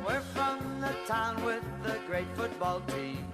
We're from the town with the great football team.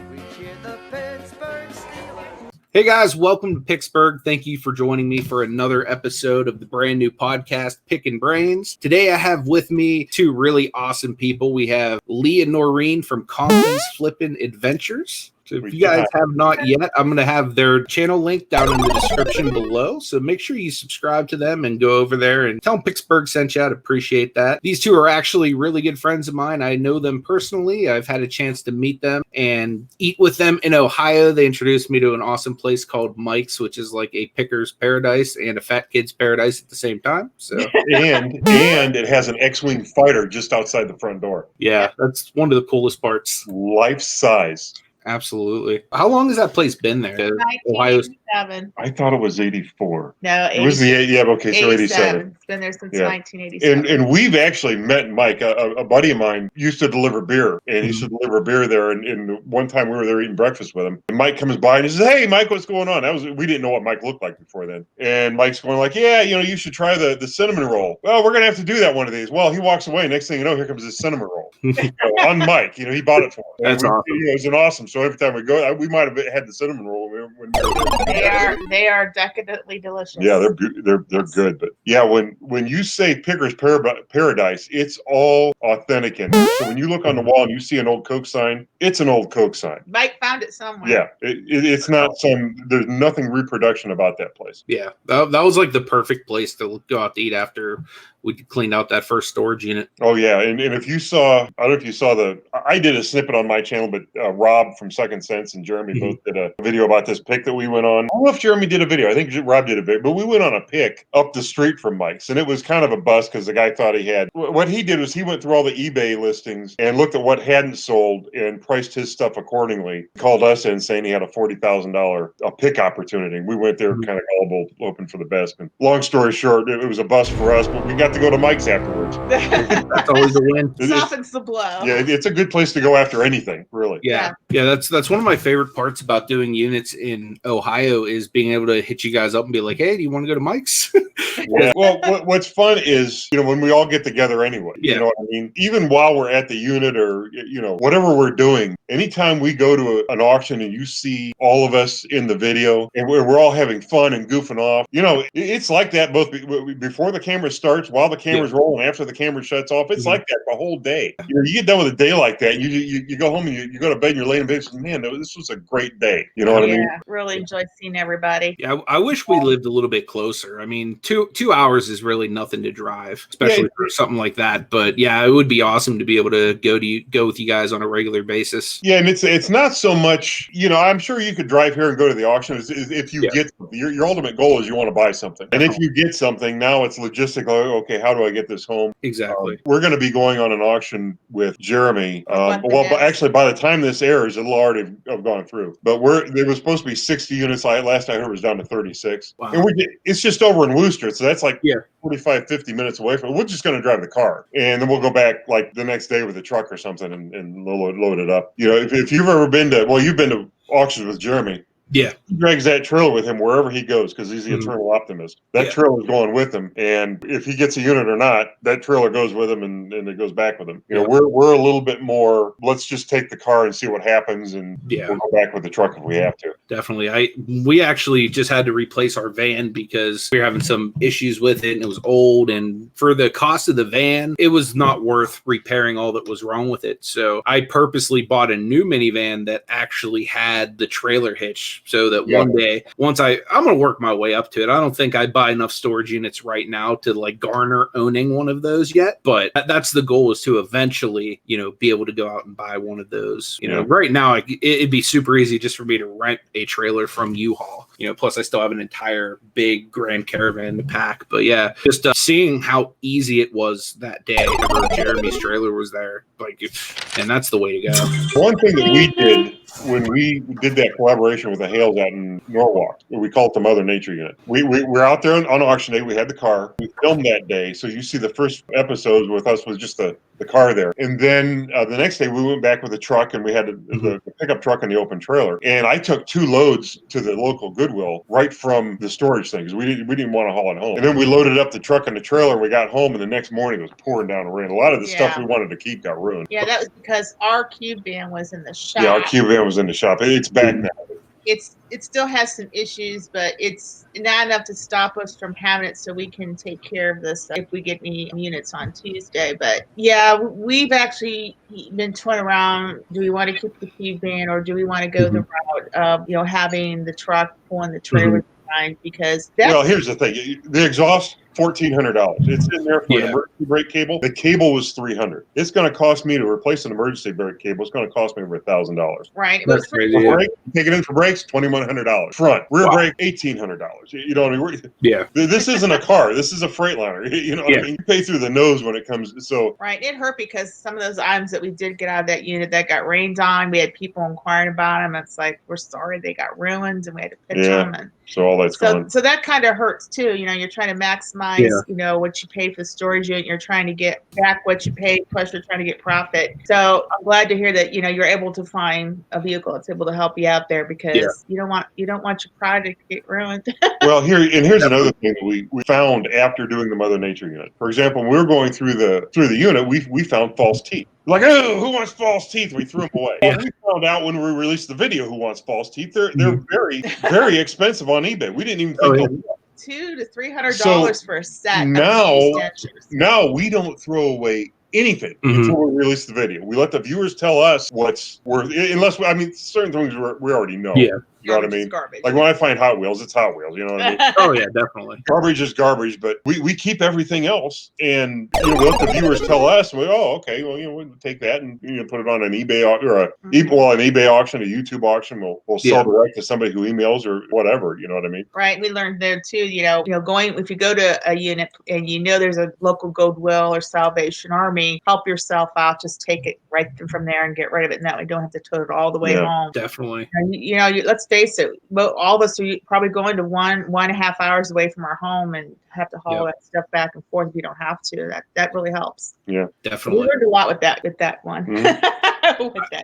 We cheer the Pittsburgh Steelers. Hey guys, welcome to Picksburgh. Thank you for joining me for another episode of the brand new podcast, Pickin Brains. Today I have with me two really awesome people. We have Lee and Noreen from Conky's Flippin Adventures. So if you guys have not yet, I'm going to have their channel link down in the description below. So make sure you subscribe to them and go over there and tell them Picksburgh sent you. I'd appreciate that. These two are actually really good friends of mine. I know them personally. I've had a chance to meet them and eat with them in Ohio. They introduced me to an awesome place called Mike's, which is like a picker's paradise and a fat kid's paradise at the same time. So and it has an X-Wing fighter just outside the front door. Yeah, that's one of the coolest parts. Life size. Absolutely. How long has that place been there? 1987. I thought it was 84. No, It was the 87. It's been there since Yeah. 1987. And we've actually met Mike. A buddy of mine used to deliver beer, and he used to deliver beer there. And one time we were there eating breakfast with him, and Mike comes by and he says, "Hey, Mike, what's going on?" We didn't know what Mike looked like before then. And Mike's going like, "Yeah, you should try the cinnamon roll." "Well, we're gonna have to do that one of these." Well, he walks away. Next thing you know, here comes this cinnamon roll. On Mike, he bought it for him. That's awesome. It was an awesome. So every time we go, we might have had the cinnamon roll when we were there. They are decadently delicious. Yeah, they're good. But yeah, when you say Picker's Paradise, it's all authentic in there. So when you look on the wall and you see an old Coke sign, it's an old Coke sign. Mike found it somewhere. Yeah, it's not there's nothing reproduction about that place. Yeah, that was like the perfect place to go out to eat after we cleaned out that first storage unit. Oh yeah, and if you saw, I don't know if you saw I did a snippet on my channel, but Rob from Second Sense and Jeremy both did a video about this pick that we went on. I don't know if Jeremy did a video. I think Rob did a video, but we went on a pick up the street from Mike's, and it was kind of a bust because the guy thought he had. What he did was he went through all the eBay listings and looked at what hadn't sold and priced his stuff accordingly. He called us in saying he had a $40,000 pick opportunity. We went there kind of gullible, hoping for the best. And long story short, it was a bust for us, but we got to go to Mike's afterwards. That's always a win. Softens the blow. Yeah, it's a good place to go after anything, really. Yeah, that's one of my favorite parts about doing units in Ohio is being able to hit you guys up and be like, "Hey, do you want to go to Mike's?" Yeah. Well, what's fun is, when we all get together anyway, Yeah. You know what I mean? Even while we're at the unit or, whatever we're doing, anytime we go to an auction and you see all of us in the video and we're all having fun and goofing off, it's like that both before the camera starts, while the camera's rolling, after the camera shuts off. It's like that the whole day. You get done with a day like that, you go home and you go to bed and you're laying in bed and say, "Man, this was a great day." You know what I mean? Yeah, really enjoyed seeing everybody. Yeah, I wish we lived a little bit closer. I mean, two hours is really nothing to drive, especially for something like that. But yeah, it would be awesome to be able to go with you guys on a regular basis. Yeah, and it's not so much, I'm sure you could drive here and go to the auction if you get your ultimate goal is you want to buy something. And if you get something, now it's logistical. Okay, how do I get this home? Exactly. We're going to be going on an auction with Jeremy. But actually, by the time this airs, it'll already have gone through. But there was supposed to be 60 units. Last I heard it was down to 36. Wow. And it's just over in Worcester, so that's like 45, 50 minutes away from it. We're just going to drive the car. And then we'll go back like the next day with a truck or something and load it up. If you've ever been you've been to auctions with Jeremy. Yeah. He drags that trailer with him wherever he goes because he's the eternal optimist. That trailer is going with him. And if he gets a unit or not, that trailer goes with him and it goes back with him. We're a little bit more, let's just take the car and see what happens and we'll go back with the truck if we have to. Definitely. We actually just had to replace our van because we were having some issues with it and it was old. And for the cost of the van, it was not worth repairing all that was wrong with it. So I purposely bought a new minivan that actually had the trailer hitch so that one day, once I'm going to work my way up to it. I don't think I'd buy enough storage units right now to like garner owning one of those yet. But that's the goal, is to eventually, be able to go out and buy one of those. Right now, it'd be super easy just for me to rent a trailer from U-Haul. Plus I still have an entire big Grand Caravan to pack. But yeah, just seeing how easy it was that day whenever Jeremy's trailer was there, and that's the way to go. One thing that we did when we did that collaboration with the Hales out in Norwalk, we call it the Mother Nature Unit. We're out there on auction day. We had the car. We filmed that day. So you see the first episodes with us was just the the car there. And then the next day we went back with the truck, and we had the pickup truck and the open trailer. And I took 2 loads to the local Goodwill right from the storage thing because we didn't want to haul it home. And then we loaded up the truck and the trailer, and we got home, and the next morning it was pouring down rain. A lot of the stuff we wanted to keep got ruined. Yeah, that was because our cube van was in the shop. Yeah, our cube van was in the shop. It's back now. It still has some issues, but it's not enough to stop us from having it, so we can take care of this if we get any units on Tuesday. But yeah, we've actually been toying around. Do we want to keep the cube van, or do we want to go the route of having the truck pulling the trailer behind? Because well, here's the thing: the exhaust. $1,400. It's in there for an emergency brake cable. The cable was $300. It's going to cost me to replace an emergency brake cable. It's going to cost me over $1,000. Right. That's crazy. Brake, take it in for brakes, $2,100. Front, rear brake, $1,800. You know what I mean? Yeah. This isn't a car. This is a Freightliner. You know what I mean? You pay through the nose when it comes. So right. It hurt because some of those items that we did get out of that unit that got rained on, we had people inquiring about them. It's like, we're sorry they got ruined, and we had to pitch them. And so all that's gone. So that kind of hurts too. You're trying to maximize, what you pay for the storage unit. You're trying to get back what you paid, plus you're trying to get profit. So I'm glad to hear that, you're able to find a vehicle that's able to help you out there, because you don't want your project to get ruined. Well, here's another thing that we found after doing the Mother Nature unit. For example, when we were going through the unit, we found false teeth. Like, oh, who wants false teeth? We threw them away. Well, we found out when we released the video who wants false teeth. They're very, very expensive on eBay. We didn't even think $200 to $300 for a set. Now we don't throw away anything until we release the video. We let the viewers tell us what's worth, unless certain things we already know. Yeah. You know what I mean? Garbage. Like when I find Hot Wheels, it's Hot Wheels. You know what I mean? Oh yeah, definitely. Garbage is garbage, but we keep everything else, and we let the viewers tell us. And okay, well, we'll take that and put it on an eBay or an eBay auction, a YouTube auction. We'll sell direct to somebody who emails or whatever. You know what I mean? Right. We learned there too. Going, if you go to a unit and there's a local Goodwill or Salvation Army, help yourself out. Just take it right from there and get rid of it, and that way you don't have to tote it all the way home. Definitely. Let's face it, all of us are probably going to 1.5 hours away from our home and have to haul that stuff back and forth if you don't have to. That really helps. Yeah, definitely. We learned a lot with that one.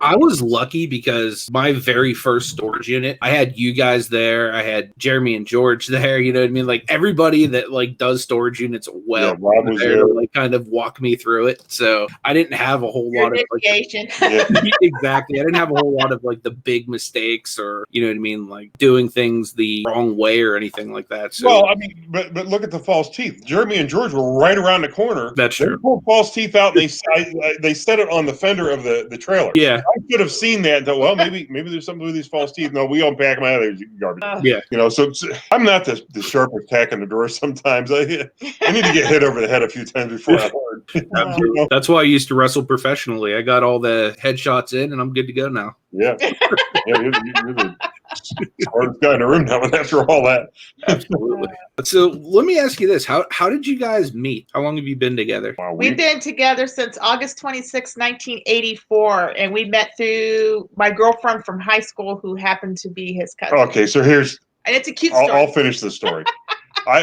I was lucky because my very first storage unit, I had you guys there. I had Jeremy and George there. You know what I mean? Like everybody that does storage units well, Rob was there to kind of walk me through it. So I didn't have a whole lot of exactly. I didn't have a whole lot of the big mistakes or you know what I mean, like doing things the wrong way or anything like that. So well, but look at the false teeth. Jeremy and George were right around the corner. That's true. They pulled false teeth out and they set it on the fender of the trailer. Yeah, I could have seen that and thought, well, maybe there's something with these false teeth. No, we unpack them out of there, garbage. So I'm not the sharpest tack in the drawer. Sometimes I need to get hit over the head a few times before I learn. That's why I used to wrestle professionally. I got all the headshots in, and I'm good to go now. Yeah, you're the smartest guy in the room now. After all that, absolutely. So let me ask you this: How did you guys meet? How long have you been together? Wow, we've been together since August 26, 1984, and we met through my girlfriend from high school, who happened to be his cousin. Okay, so and it's a cute story. I'll finish the story.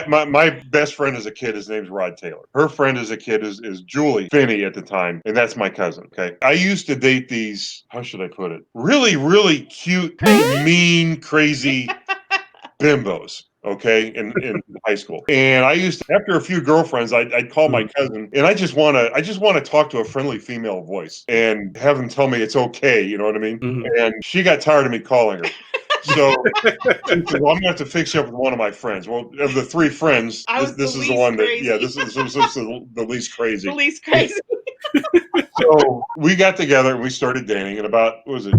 My best friend as a kid, his name's Rod Taylor. Her friend as a kid is Julie Finney at the time, and that's my cousin. Okay, I used to date these. How should I put it? Really, really cute, mean, crazy bimbos. Okay, in high school, and I used to, after a few girlfriends, I'd call my cousin, and I just want to talk to a friendly female voice and have them tell me it's okay. You know what I mean? And she got tired of me calling her. So she said, well, I'm going to have to fix you up with one of my friends. Well, of the 3 friends, this is the one crazy. this is the least crazy. The least crazy. So we got together and we started dating, and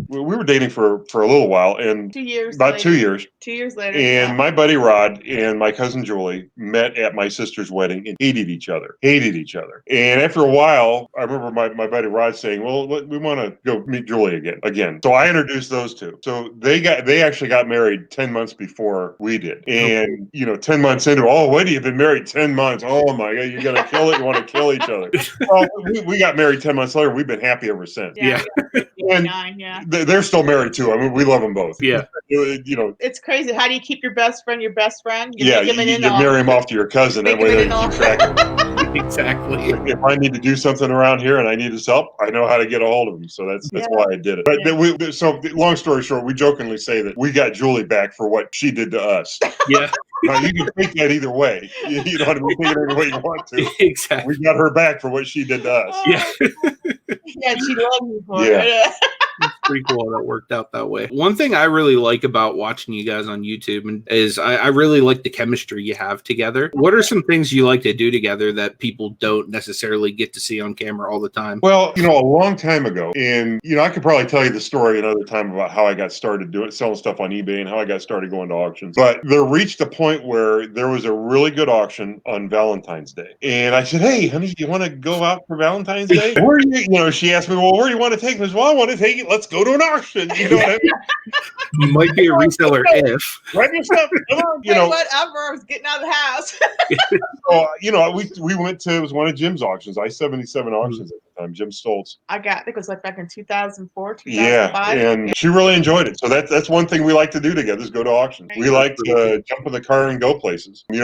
we were dating for a little while, and 2 years. About later. 2 years. 2 years later. And my buddy Rod and my cousin Julie met at my sister's wedding and hated each other. And after a while, I remember my buddy Rod saying, well, we want to go meet Julie again. So I introduced those two. So they actually got married 10 months before we did. And 10 months into, wait, you've been married 10 months. Oh my God, you're gonna kill it. You want to kill each other. Well, we got married 10 months later. We've been happy ever since. Yeah. And they're still married too. I mean, we love them both. Yeah. It's crazy. How do you keep your best friend your best friend? You marry him off to your cousin. That way they keep track of it. Exactly. If I need to do something around here and I need his help, I know how to get a hold of him. So that's why I did it. But so long story short, we jokingly say that we got Julie back for what she did to us. Yeah. Now, you can take that either way. You know what I mean? Take it any way you want to. Exactly. We got her back for what she did to us. Yeah. Yeah, she loved me for Yeah. it. It's pretty cool that worked out that way. One thing I really like about watching you guys on YouTube is I really like the chemistry you have together. What are some things you like to do together that people don't necessarily get to see on camera all the time? Well, a long time ago, and I could probably tell you the story another time about how I got started selling stuff on eBay and how I got started going to auctions. But there reached a point where there was a really good auction on Valentine's Day, and I said, "Hey, honey, do you want to go out for Valentine's Day?" Where do you? She asked me, "Well, where do you want to take me?" I said, "Well, I want to take it. Let's go to an auction." You know what I mean? You might be a reseller if. Grab your stuff. Come on. Whatever. I was getting out of the house. So, we went to, it was one of Jim's auctions, I-77 auctions at the time, Jim Stoltz. I think it was like back in 2004, 2005. Yeah, and she really enjoyed it. So that's one thing we like to do together is go to auctions. We like to jump in the car and go places. We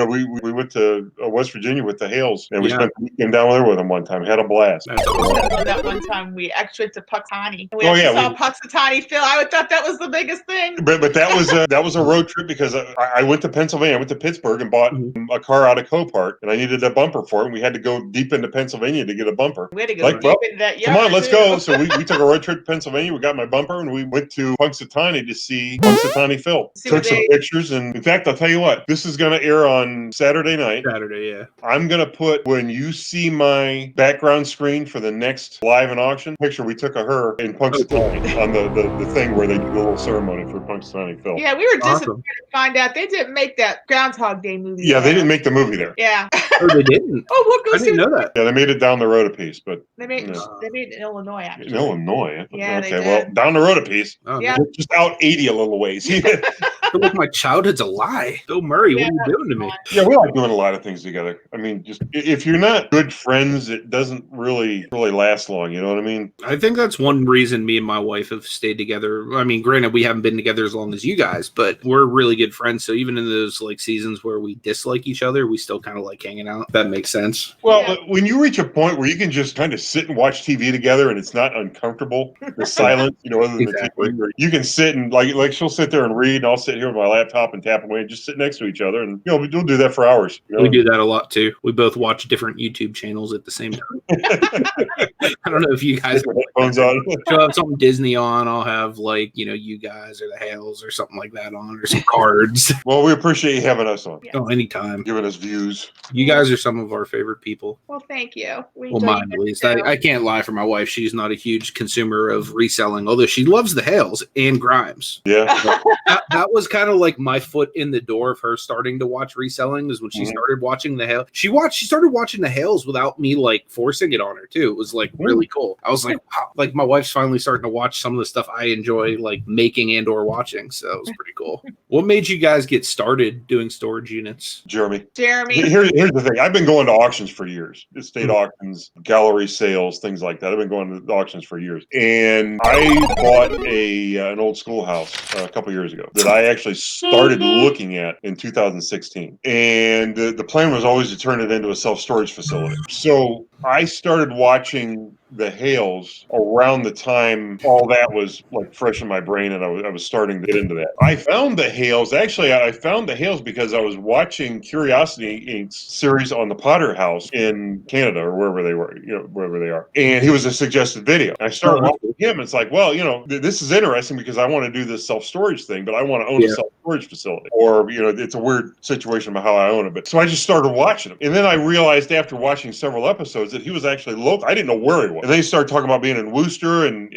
went to West Virginia with the Hales, and we spent the weekend down there with them one time. Had a blast. That one time we actually went to Puxatawny. We saw Puxatawny Phil. I thought that was the biggest thing. But that was a road trip because I went to Pennsylvania. I went to Pittsburgh and bought a car out of Copart, and I needed a bumper for it. And we had to go deep into Pennsylvania to get a bumper. We had to go deep into that yard. Come on, let's go. So we took a road trip to Pennsylvania. We got my bumper, and we went to Punxsutawney to see Punxsutawney Phil. Took some pictures, and in fact, I'll tell you what. This is going to air on Saturday night. Yeah. I'm going to put, when you see my background screen for the next live and auction picture, we took of her in Punxsutawney on the thing where they do the little ceremony for Punxsutawney Phil. Yeah, we were disappointed to find out they didn't make that Groundhog Day movie. Yeah, they didn't make the movie there. Yeah. Oh, they didn't. We'll I didn't know that. Yeah, they made it down the road a piece, but they made it in Illinois. Actually. In Illinois. Yeah. Okay. Well, down the road a piece. Oh, yeah. Just out 80 a little ways. I feel like my childhood's a lie. Bill Murray, what are you doing to me? Yeah, we like doing a lot of things together. I mean, just if you're not good friends, it doesn't really last long. You know what I mean? I think that's one reason me and my wife have stayed together. I mean, granted, we haven't been together as long as you guys, but we're really good friends. So even in those seasons where we dislike each other, we still kind of like hanging out. If that makes sense. Well, when you reach a point where you can just kind of sit and watch TV together and it's not uncomfortable, the silence, other than the TV, you can sit and like she'll sit there and read, and I'll sit here with my laptop and tap away and just sit next to each other, and we'll do that for hours. We do that a lot too. We both watch different YouTube channels at the same time. I don't know if you guys have headphones on. She'll have something Disney on. I'll have you guys or the Hales or something like that on, or some cards. Well, we appreciate you having us on. Oh, anytime. Giving us views. You guys are some of our favorite people. Well, thank you. Mine at least. I can't lie for my wife. She's not a huge consumer of reselling, although she loves the Hales and Grimes. Yeah. that was kind of like my foot in the door of her starting to watch reselling is when she started watching the Hales. She started watching the Hales without me forcing it on her too. It was really cool. I was like, wow, my wife's finally starting to watch some of the stuff I enjoy making and or watching. So it was pretty cool. What made you guys get started doing storage units? Jeremy. Here's the thing. I've been going to auctions for years. Estate auctions, gallery sales, things like that. I've been going to auctions for years. And I bought an old schoolhouse a couple years ago that I actually started looking at in 2016. And the plan was always to turn it into a self-storage facility. So I started watching the Hales around the time all that was fresh in my brain, and I was starting to get into that. I found the Hales. Actually, I found the Hales because I was watching Curiosity Inc.'s series on the Potter House in Canada or wherever they were, wherever they are. And he was a suggested video. I started watching him. It's like, well, this is interesting because I want to do this self-storage thing, but I want to own a self-storage facility. Or, it's a weird situation about how I own it. But so I just started watching him. And then I realized after watching several episodes that he was actually local. I didn't know where he was. And then he started talking about being in Worcester and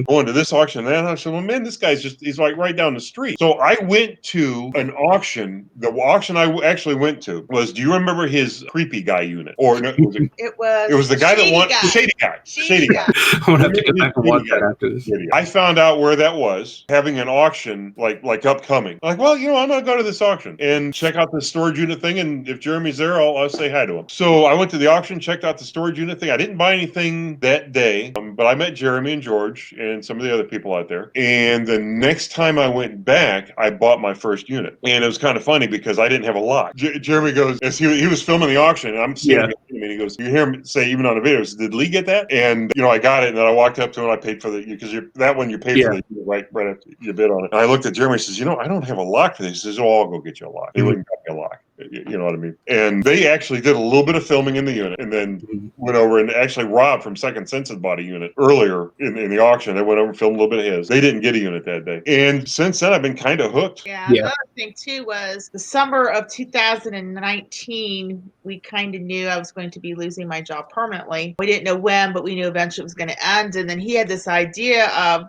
going to this auction and that. And I said, well, man, this guy's he's right down the street. So I went to an auction. The auction I actually went to was, do you remember his creepy guy unit? Or no, it was the guy that wanted Shady Guy. Shady Guy. I'm going to have to get back and watch that after this. I found out where that was, having an auction like upcoming. I'm like, well, I'm going to go to this auction and check out the storage unit thing. And if Jeremy's there, I'll say hi to him. So I went to the auction, checked out the storage unit thing. I didn't buy anything that day, but I met Jeremy and George and some of the other people out there. And the next time I went back, I bought my first unit. And it was kind of funny because I didn't have a lot. Jeremy goes, as he was filming the auction, and I'm standing with him, and he goes, you hear him say, even on the video, he says, did Lee get that? And, I got it. And then I walked up to him and I paid for because that one you pay for the right after you bid on it. And I looked at Jeremy and says, I don't have a lock for this. He says, I'll go get you a lock. They wouldn't get me a lock. You know what I mean? And they actually did a little bit of filming in the unit and then went over and actually Rob from Second Sense had bought a unit earlier in the auction. They went over and filmed a little bit of his. They didn't get a unit that day. And since then, I've been kind of hooked. Yeah. The other thing, too, was the summer of 2019, we kind of knew I was going to be losing my job permanently. We didn't know when, but we knew eventually it was going to end. And then he had this idea of,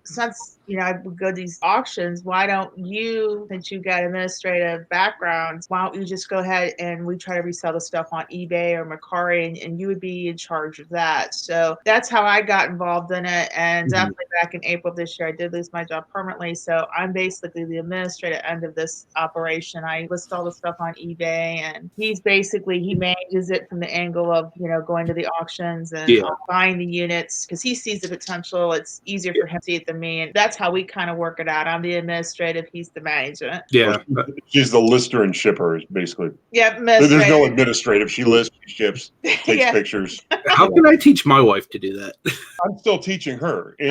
since I would go to these auctions, why don't you, since you've got administrative backgrounds, why don't you just go ahead and we try to resell the stuff on eBay or Mercari and you would be in charge of that. So that's how I got involved in it. And definitely back in April this year, I did lose my job permanently. So I'm basically the administrative end of this operation. I list all the stuff on eBay and he manages it from the angle of, going to the auctions and buying the units because he sees the potential. It's easier for him to see it than me. And that's how we kind of work it out. I'm the administrative, he's the management. Yeah. She's the lister and shipper, basically. Yeah, there's no administrative. She lists, she ships, takes pictures. How can I teach my wife to do that? I'm still teaching her. A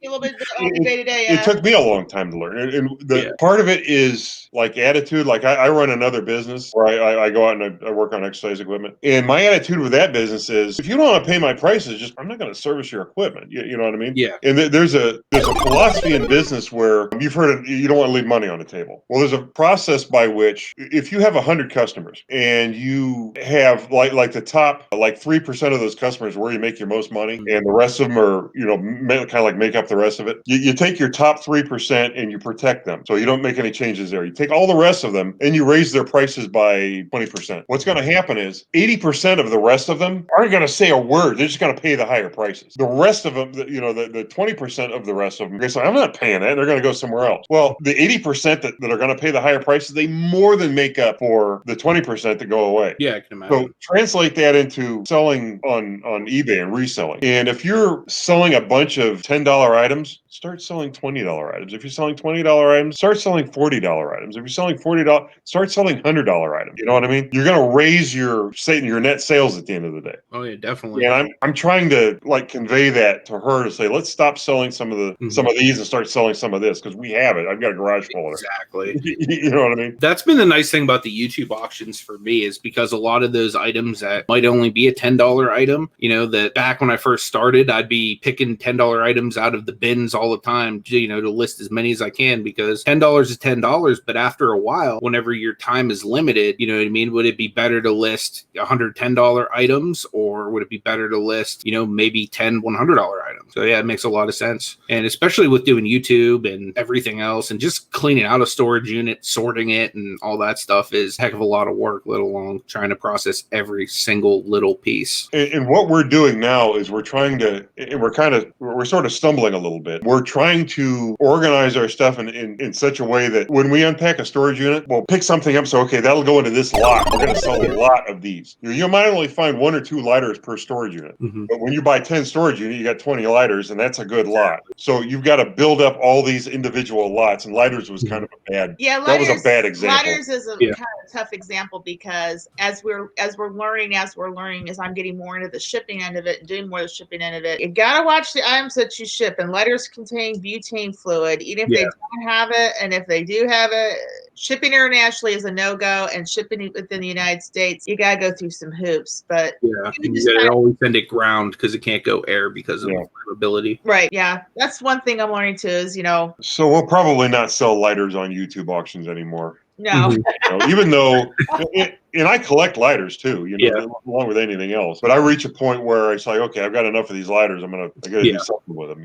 little bit day to day. It took me a long time to learn. And the part of it is like attitude. Like I run another business where I go out and I work on exercise equipment. And my attitude with that business is if you don't want to pay my prices, I'm not going to service your equipment. You know what I mean? Yeah. And there's a philosophy in business where you've heard it, you don't want to leave money on the table. Well, there's a process by which if you have 100 customers and you have like the top, like 3% of those customers where you make your most money and the rest of them are, kind of like make up the rest of it. You take your top 3% and you protect them. So you don't make any changes there. You take all the rest of them and you raise their prices by 20%. What's going to happen is 80% of the rest of them aren't going to say a word. They're just going to pay the higher prices. The rest of them, the 20% of the rest of them, they say, I'm not paying that. They're going to go somewhere else. Well, the 80% that are going to pay the higher prices, they more than make up for the 20% that go away. Yeah, I can imagine. So translate that into selling on eBay and reselling. And if you're selling a bunch of $10 items, start selling $20 items. If you're selling $20 items, start selling $40 items. If you're selling $40, start selling $100 items. You know what I mean? You're going to raise your net sales at the end of the day. Oh yeah, definitely. And I'm trying to convey that to her to say, let's stop selling some of these and start selling some of this because we have it. I've got a garage full of it. Exactly. You know what I mean? That's been the nice thing about the YouTube auctions for me is because a lot of those items that might only be a $10 item, that back when I first started, I'd be picking $10 items out of the bins all the time, to list as many as I can because $10 is $10. But after a while, whenever your time is limited, you know what I mean? Would it be better to list $110 items or would it be better to list, maybe 10 $100 items? So yeah, it makes a lot of sense. And especially with doing YouTube and everything else and just cleaning out a storage unit, sorting it and all that stuff is a heck of a lot of work, let alone trying to process every single little piece. And what we're doing now is we're sort of stumbling a little bit. We're trying to organize our stuff in such a way that when we unpack a storage unit, we'll pick something up. So, okay, that'll go into this lot. We're going to sell a lot of these. You might only find 1 or 2 lighters per storage unit. But when you buy 10 storage units, you got 20 lighters, and that's a good lot. So you've got to build up all these individual lots, and lighters was kind of a bad. That was a bad example. Lighters is a kind of tough example because as we're learning, as I'm getting more into the shipping end of it and doing more of the shipping end of it, you gotta watch the items that you ship. And lighters contain butane fluid, even if they don't have it, and if they do have it, shipping internationally is a no-go, and shipping within the United States, you gotta go through some hoops. But you gotta always send it ground because it can't go air because of flammability. Right. Yeah, that's one thing I'm learning too. Is So we'll probably not sell lighters on YouTube auctions anymore. No. Even though, and I collect lighters too, along with anything else. But I reach a point where it's like, okay, I've got enough of these lighters. I got to do something with them.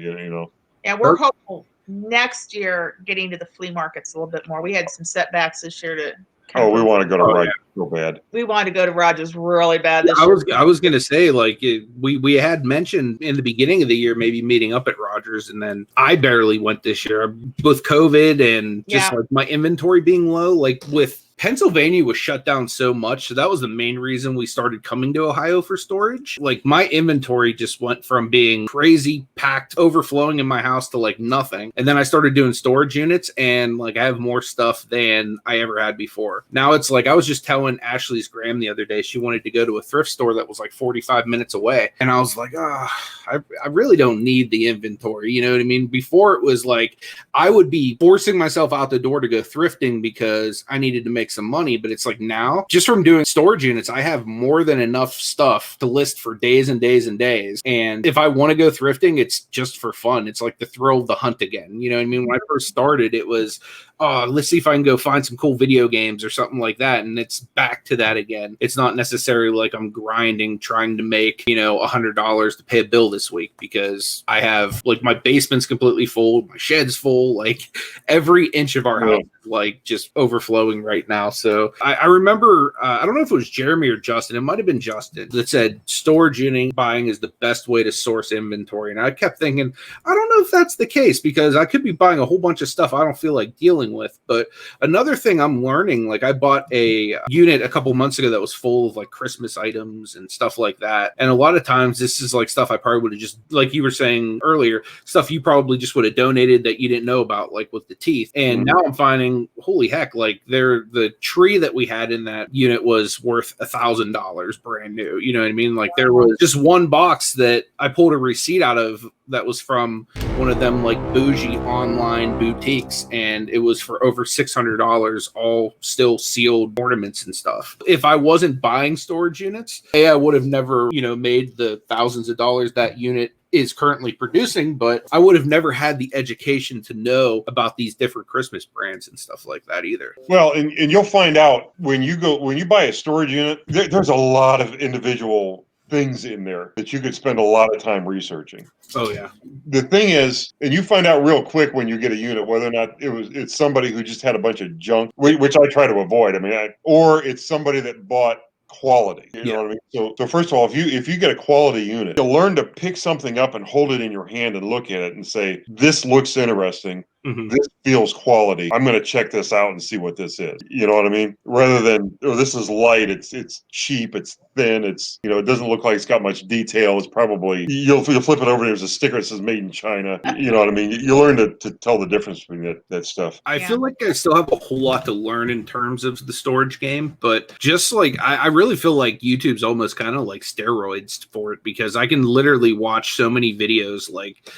And we're hopeful next year getting to the flea markets a little bit more. We had some setbacks this year to. We want to go to Rogers so bad. We wanted to go to Rogers really bad this year. I was going to say, we had mentioned in the beginning of the year maybe meeting up at Rogers, and then I barely went this year with COVID and just my inventory being low. With Pennsylvania was shut down so much. So that was the main reason we started coming to Ohio for storage. Like my inventory just went from being crazy packed, overflowing in my house to like nothing. And then I started doing storage units and like I have more stuff than I ever had before. Now it's like I was just telling Ashley's Graham the other day, she wanted to go to a thrift store that was like 45 minutes away. And I was like, I really don't need the inventory. You know what I mean? Before it was like I would be forcing myself out the door to go thrifting because I needed to make some money. But it's like now, just from doing storage units, I have more than enough stuff to list for days and days and days. And if I want to go thrifting, it's just for fun. It's like the thrill of the hunt again. You know what I mean? When I first started, it was, oh, let's see if I can go find some cool video games or something like that. And it's back to that again. It's not necessarily like I'm grinding, trying to make, $100 to pay a bill this week because I have like my basement's completely full, my shed's full, like every inch of our house is like just overflowing right now. So I remember, I don't know if it was Jeremy or Justin, it might've been Justin that said storage unit buying is the best way to source inventory. And I kept thinking, I don't know if that's the case because I could be buying a whole bunch of stuff I don't feel like dealing with. But another thing I'm learning, like I bought a unit a couple months ago that was full of like Christmas items and stuff like that. And a lot of times this is like stuff I probably would have just, like you were saying earlier, stuff you probably just would have donated that you didn't know about, like with the teeth. And now I'm finding, holy heck, like the tree that we had in that unit was worth $1,000 brand new. You know what I mean? Like there was just one box that I pulled a receipt out of that was from one of them like bougie online boutiques, and it was for over $600, all still sealed ornaments and stuff. If I wasn't buying storage units, I would have never, made the thousands of dollars that unit is currently producing, but I would have never had the education to know about these different Christmas brands and stuff like that either. Well, and you'll find out when you buy a storage unit, there's a lot of individual things in there that you could spend a lot of time researching. Oh yeah. The thing is, and you find out real quick when you get a unit whether or not it's somebody who just had a bunch of junk, which I try to avoid. I mean, or it's somebody that bought quality. You know what I mean? So first of all, if you get a quality unit, you'll learn to pick something up and hold it in your hand and look at it and say, this looks interesting. This feels quality. I'm going to check this out and see what this is. You know what I mean? Rather than, oh, this is light. It's cheap. It's thin. It's, it doesn't look like it's got much detail. It's probably, you'll flip it over and there's a sticker that says made in China. You know what I mean? You learn to tell the difference between that stuff. I feel like I still have a whole lot to learn in terms of the storage game, but just like, I really feel like YouTube's almost kind of like steroids for it because I can literally watch so many videos. Like,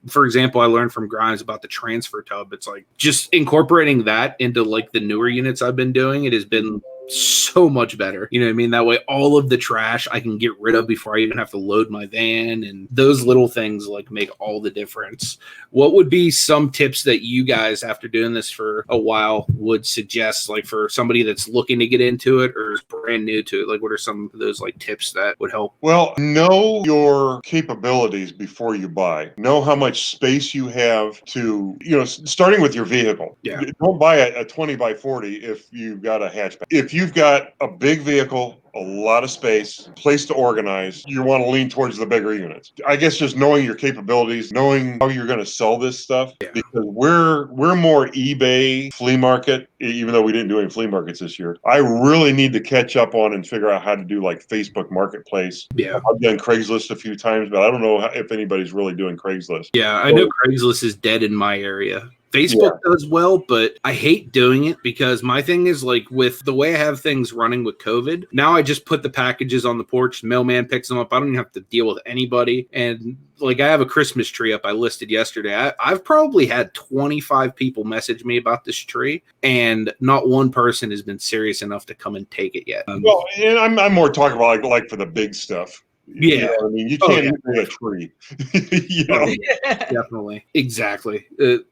for example, I learned from Grimes about the transfer tub. It's like just incorporating that into like the newer units I've been doing. It has been so much better. You know what I mean? That way, all of the trash I can get rid of before I even have to load my van. And those little things like make all the difference. What would be some tips that you guys, after doing this for a while, would suggest, like for somebody that's looking to get into it or is brand new to it? Like, what are some of those like tips that would help? Well, know your capabilities before you buy. Know how much space you have to, starting with your vehicle. Yeah. Don't buy a 20 by 40 if you've got a hatchback. If you've got a big vehicle, a lot of space, place to organize, you want to lean towards the bigger units. I guess just knowing your capabilities, knowing how you're going to sell this stuff, because we're more eBay, flea market, even though we didn't do any flea markets this year. I really need to catch up on and figure out how to do like Facebook Marketplace. Yeah. I've done Craigslist a few times, but I don't know if anybody's really doing Craigslist. Yeah, I know Craigslist is dead in my area. Facebook does well, but I hate doing it because my thing is like with the way I have things running with COVID, now I just put the packages on the porch, mailman picks them up. I don't even have to deal with anybody. And like I have a Christmas tree up I listed yesterday. I've probably had 25 people message me about this tree, and not one person has been serious enough to come and take it yet. Well, and I'm more talking about like for the big stuff. Yeah. I mean, you can't eat a tree. Definitely. Exactly.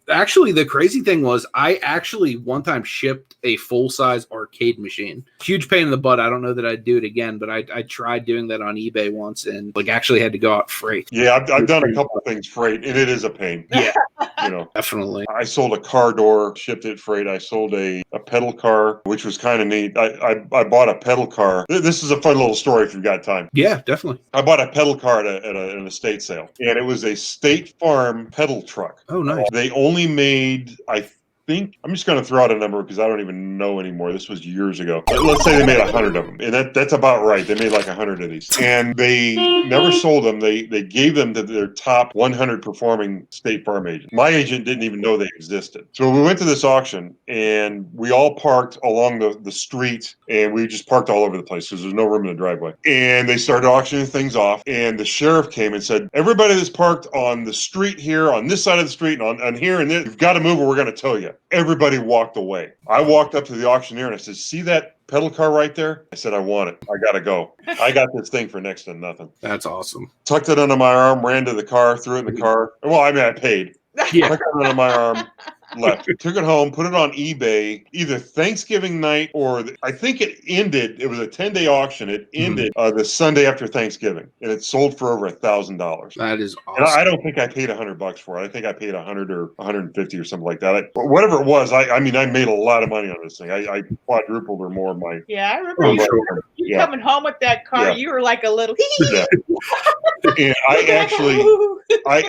Actually, the crazy thing was I actually one time shipped a full-size arcade machine. Huge pain in the butt. I don't know that I'd do it again, but I tried doing that on eBay once and like actually had to go out freight. Yeah, I've done a couple of things freight, and it is a pain. Yeah. Definitely. I sold a car door, shipped it freight. I sold a pedal car, which was kind of neat. I bought a pedal car. This is a fun little story if you've got time. Yeah, definitely. I bought a pedal car at an estate sale, and it was a State Farm pedal truck. Oh, nice. They only made, I think I'm just going to throw out a number because I don't even know anymore. This was years ago. Let's say they made 100 of them, and that's about right. They made like 100 of these, and they never sold them. They gave them to their top 100 performing State Farm agents. My agent didn't even know they existed. So we went to this auction, and we all parked along the street, and we just parked all over the place because there's no room in the driveway. And they started auctioning things off, and the sheriff came and said, everybody that's parked on the street here, on this side of the street, and on here and this, you've got to move or we're going to tow you. Everybody walked away. I walked up to the auctioneer and I said, see that pedal car right there? I said, I want it. I got to go. I got this thing for next to nothing. That's awesome. Tucked it under my arm, ran to the car, threw it in the car. Well, I mean, I paid. Yeah. Tucked it under my arm, left. Took it home, put it on eBay, either Thanksgiving night or I think it ended. It was a 10-day auction. It ended the Sunday after Thanksgiving, and it sold for over $1,000. That is awesome. And I don't think I paid $100 for it. I think I paid 100 or 150 or something like that. Whatever it was, I mean, I made a lot of money on this thing. I quadrupled or more of my. Yeah, I remember you coming home with that car. Yeah. You were like a little. Yeah. And I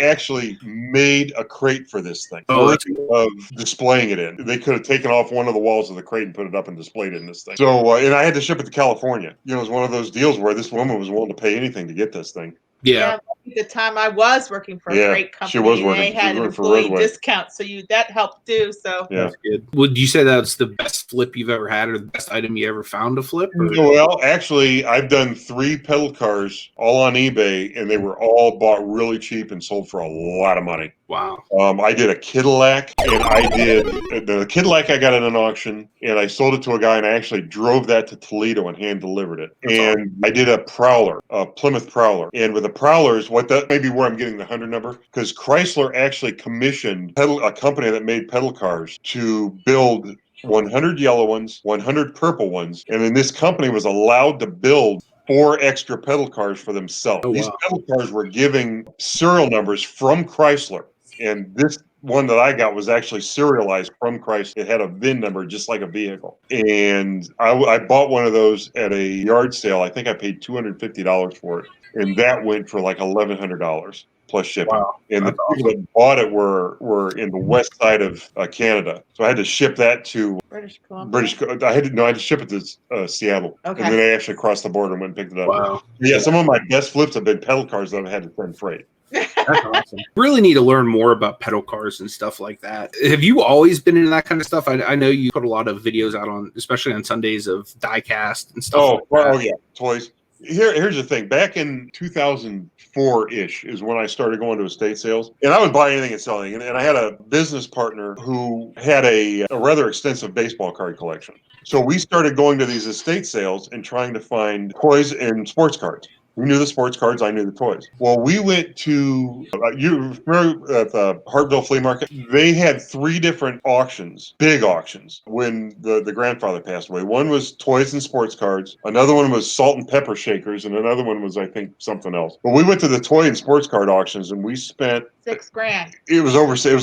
actually made a crate for this thing. Of displaying it in. They could have taken off one of the walls of the crate and put it up and displayed it in this thing. So, and I had to ship it to California. You know, it was one of those deals where this woman was willing to pay anything to get this thing. Yeah. At the time I was working for a freight company, she was working. They had an employee discount, so that helped too. So yeah, that's good. Would you say that's the best flip you've ever had, or the best item you ever found to flip? Or? Well, actually, I've done 3 pedal cars all on eBay, and they were all bought really cheap and sold for a lot of money. Wow. I did a Cadillac, and I did the Cadillac. I got at an auction, and I sold it to a guy, and I actually drove that to Toledo and hand delivered it. That's awesome. I did a Prowler, a Plymouth Prowler, and with the Prowlers, that may be where I'm getting the 100 number, because Chrysler actually commissioned a company that made pedal cars to build 100 yellow ones, 100 purple ones, and then this company was allowed to build 4 extra pedal cars for themselves. These pedal cars were giving serial numbers from Chrysler. And this one that I got was actually serialized from Chrysler. It had a VIN number just like a vehicle. And I bought one of those at a yard sale. I think I paid $250 for it. And that went for like $1,100 plus shipping. Wow. And the people that bought it were in the west side of Canada. So I had to ship that to British Columbia. I had to ship it to Seattle. Okay. And then I actually crossed the border and went and picked it up. Wow. Yeah, some of my best flips have been pedal cars that I've had to send freight. That's awesome. Really need to learn more about pedal cars and stuff like that. Have you always been into that kind of stuff? I know you put a lot of videos out on, especially on Sundays, of diecast and stuff. Oh yeah, toys. Here's the thing. Back in 2004-ish is when I started going to estate sales, and I would buy anything and sell anything. And I had a business partner who had a rather extensive baseball card collection. So we started going to these estate sales and trying to find toys and sports cards. We knew the sports cards. I knew the toys. Well, we went to, you remember at the Hartville Flea Market? They had 3 different auctions, big auctions, when the grandfather passed away. One was toys and sports cards. Another one was salt and pepper shakers. And another one was, I think, something else. But we went to the toy and sports card auctions, and we spent $6,000. It was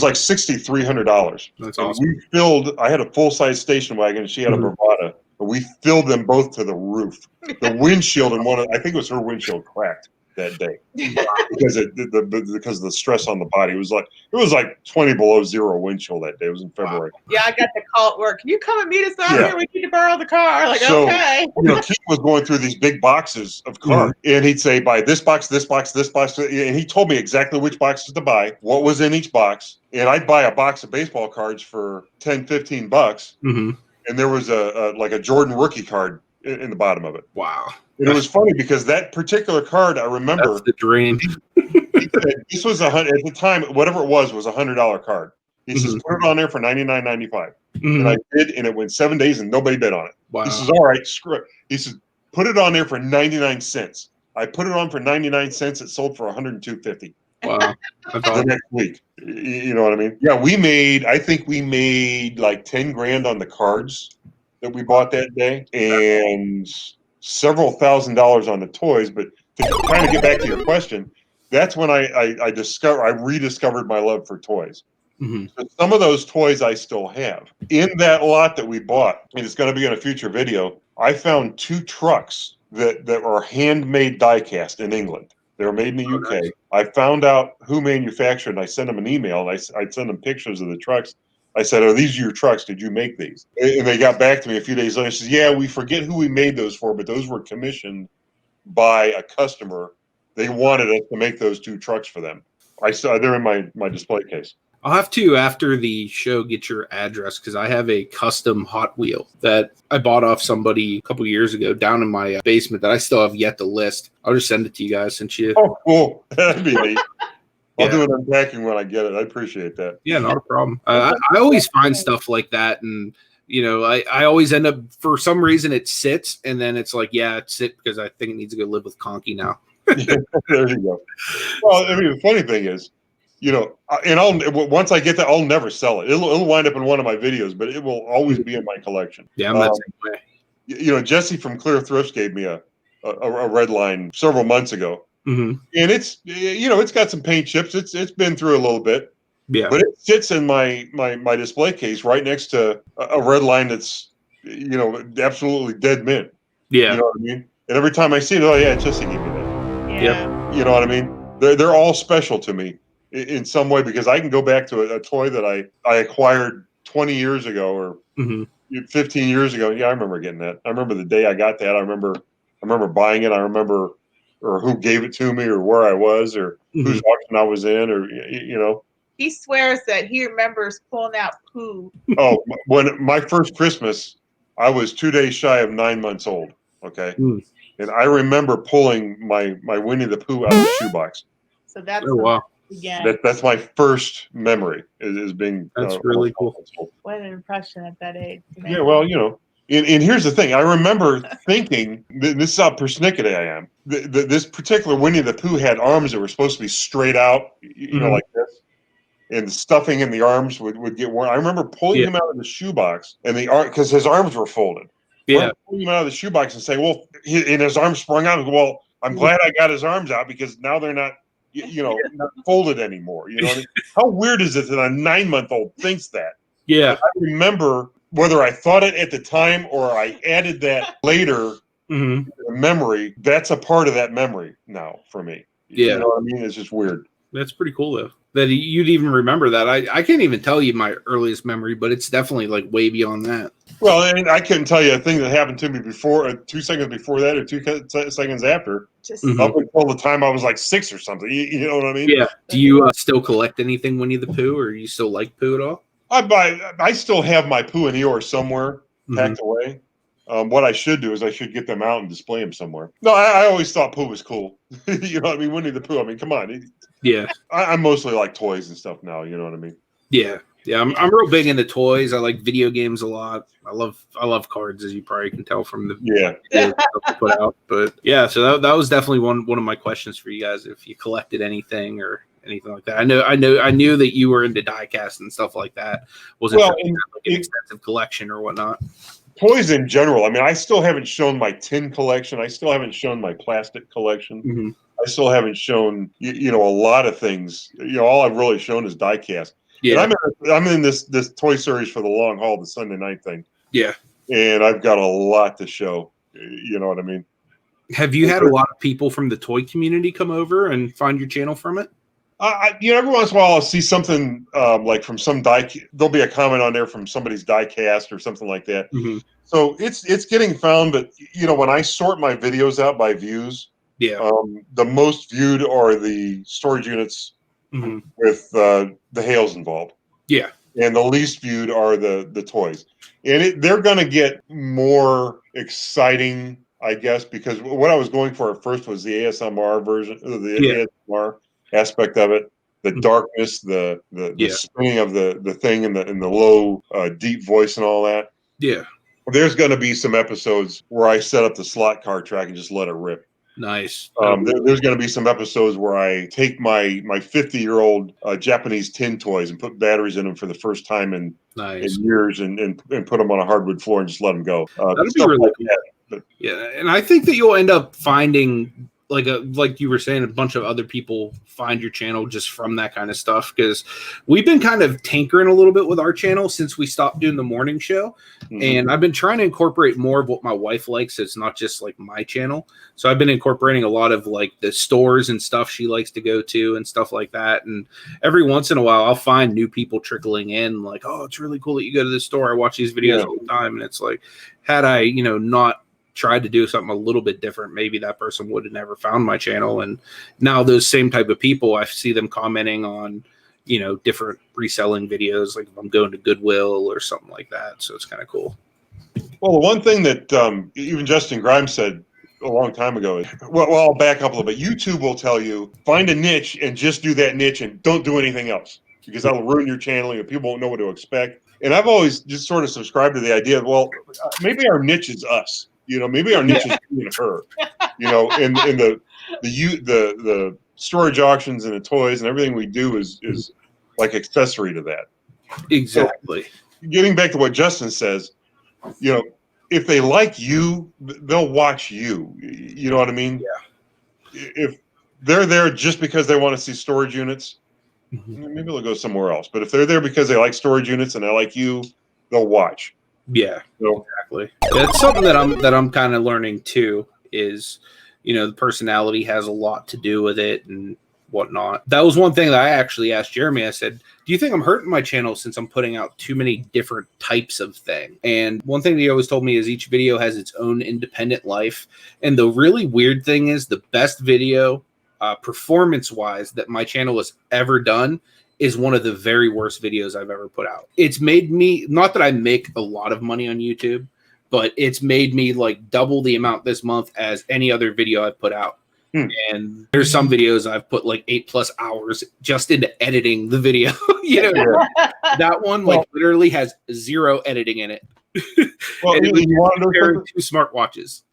like $6,300. That's awesome. We filled, I had a full-size station wagon, and she had a Bravada. We filled them both to the roof. The windshield and I think it was her windshield, cracked that day because of the stress on the body. It was like 20 below zero windshield that day. It was in February. Yeah, I got the call at work. Can you come and meet us out here? We need to borrow the car. Okay. Tim was going through these big boxes of cards, and he'd say, buy this box, this box, this box, and he told me exactly which boxes to buy, what was in each box, and I'd buy a box of baseball cards for $10-15. Mm-hmm. And there was a Jordan rookie card in the bottom of it. Wow. And it was funny because that particular card, I remember. That's the dream. This was at the time, whatever it was $100 card. He says, put it on there for $99.95. And I did, and it went 7 days and nobody bid on it. Wow. He says, all right, screw it. He says, put it on there for 99 cents. I put it on for 99 cents. It sold for $102.50. Wow. That's awesome. The next week. You know what I mean? Yeah, I think we made like 10 grand on the cards that we bought that day, and several $1,000s on the toys. But to kind of get back to your question, that's when I rediscovered my love for toys. Mm-hmm. So some of those toys I still have. In that lot that we bought, and it's going to be in a future video, I found 2 trucks that are handmade die-cast in England. They were made in the UK. Nice. I found out who manufactured, and I sent them an email, and I'd send them pictures of the trucks. I said, "Are these your trucks? Did you make these?" And they got back to me a few days later. Says, "Yeah, we forget who we made those for, but those were commissioned by a customer. They wanted us to make those 2 trucks for them." I saw they're in my display case. I'll have to, after the show, get your address because I have a custom Hot Wheel that I bought off somebody a couple years ago down in my basement that I still have yet to list. I'll just send it to you guys since you. Oh, cool. That'd be neat. I'll Yeah. do an unpacking when I get it. I appreciate that. Yeah, not a problem. I always find stuff like that, and I always end up, for some reason, it sits, and then it's like, yeah, it sits because I think it needs to go live with Conky now. There you go. Well, I mean, the funny thing is, and once I get that, I'll never sell it. It'll wind up in one of my videos, but it will always be in my collection. Yeah, I'm that same way. Jesse from Clear Thrifts gave me a red line several months ago, Mm-hmm. and it's got some paint chips. It's been through a little bit, Yeah, but it sits in my display case right next to a red line that's absolutely dead mint. yeah, You know what I mean? And every time I see it, oh yeah, Jesse gave me that. Yeah. You know what I mean? They're all special to me in some way because I can go back to a toy that I acquired 20 years ago or 15 years ago. Yeah, I remember getting that. I remember the day I got that. I remember buying it. I remember or who gave it to me or where I was or whose auction I was in or He swears that he remembers pulling out Pooh. Oh, when my first Christmas, I was 2 days shy of 9 months old. Okay. And I remember pulling my Winnie the Pooh out of the shoebox. So that's That's my first memory is being. That's really cool. What an impression at that age. Yeah, well, and here's the thing. I remember thinking, this is how persnickety I am. This particular Winnie the Pooh had arms that were supposed to be straight out, like this. And the stuffing in the arms would get worn. I remember pulling him out of the shoebox and because his arms were folded. Yeah. Pulling him out of the shoebox and saying, well, and his arms sprung out. Well, I'm glad I got his arms out because now they're not, not folded anymore. You know what I mean? How weird is it that a 9-month-old thinks that? Yeah. I remember whether I thought it at the time or I added that later to the memory. That's a part of that memory now for me. Yeah. You know what I mean? It's just weird. That's pretty cool, though, that you'd even remember that. I can't even tell you my earliest memory, but it's definitely like way beyond that. Well, and I couldn't tell you a thing that happened to me before, 2 seconds before that or 2 seconds after, up until the time I was like 6 or something. You know what I mean? Yeah. Do you still collect anything Winnie the Pooh, or you still like Pooh at all? I still have my Pooh and Eeyore somewhere packed away. What I should do is I should get them out and display them somewhere. No, I always thought Pooh was cool. You know what I mean? Winnie the Pooh. I mean, come on. Yeah. I'm mostly like toys and stuff now. You know what I mean? Yeah. Yeah. I'm real big into toys. I like video games a lot. I love cards, as you probably can tell from the videos I put out. But yeah, so that was definitely one of my questions for you guys. If you collected anything or anything like that. I knew that you were into diecast and stuff like that. Wasn't like an extensive collection or whatnot. Toys in general. I mean, I still haven't shown my tin collection. I still haven't shown my plastic collection. I still haven't shown a lot of things. All I've really shown is diecast. Yeah. And I'm in this toy series for the long haul, the Sunday night thing. Yeah. And I've got a lot to show. You know what I mean? Have you had a lot of people from the toy community come over and find your channel from it? Every once in a while I'll see something like from some there'll be a comment on there from somebody's diecast or something like that. So it's getting found, but when I sort my videos out by views, the most viewed are the storage units with the hails involved. Yeah. And the least viewed are the toys. And they're going to get more exciting, I guess, because what I was going for at first was the ASMR version, the ASMR aspect of it, the darkness, the spinning of the thing and the low deep voice and all that. Yeah. There's going to be some episodes where I set up the slot car track and just let it rip. Nice. There's going to be some episodes where I take my 50-year-old Japanese tin toys and put batteries in them for the first time in years and put them on a hardwood floor and just let them go. That'd be really cool. And I think that you'll end up finding like you were saying, a bunch of other people find your channel just from that kind of stuff, because we've been kind of tinkering a little bit with our channel since we stopped doing the morning show. And I've been trying to incorporate more of what my wife likes. It's not just like my channel. So I've been incorporating a lot of like the stores and stuff she likes to go to and stuff like that. And every once in a while I'll find new people trickling in like, oh, it's really cool that you go to this store. I watch these videos all the time. And it's like, had I, not tried to do something a little bit different, maybe that person would have never found my channel. And now those same type of people, I see them commenting on, different reselling videos, like if I'm going to Goodwill or something like that. So it's kind of cool. Well, the one thing that even Justin Grimes said a long time ago is, well, I'll back up a little bit. YouTube will tell you, find a niche and just do that niche and don't do anything else, because that'll ruin your channel and people won't know what to expect. And I've always just sort of subscribed to the idea of, well, maybe our niche is us. Maybe our niche is you and her. In the storage auctions and the toys and everything we do is like accessory to that. Exactly. So, getting back to what Justin says, if they like you, they'll watch you. You know what I mean? Yeah. If they're there just because they want to see storage units, maybe they'll go somewhere else. But if they're there because they like storage units and they like you, they'll watch. Yeah, exactly. That's something that I'm kind of learning too, is, the personality has a lot to do with it and whatnot. That was one thing that I actually asked Jeremy. I said, do you think I'm hurting my channel since I'm putting out too many different types of thing? And one thing that he always told me is each video has its own independent life. And the really weird thing is the best video performance-wise that my channel has ever done is one of the very worst videos I've ever put out. It's made me, not that I make a lot of money on YouTube, but it's made me like double the amount this month as any other video I've put out. And there's some videos I've put like 8+ hours just into editing the video. That one like literally has 0 editing in it. Well, you want to know 2 smartwatches.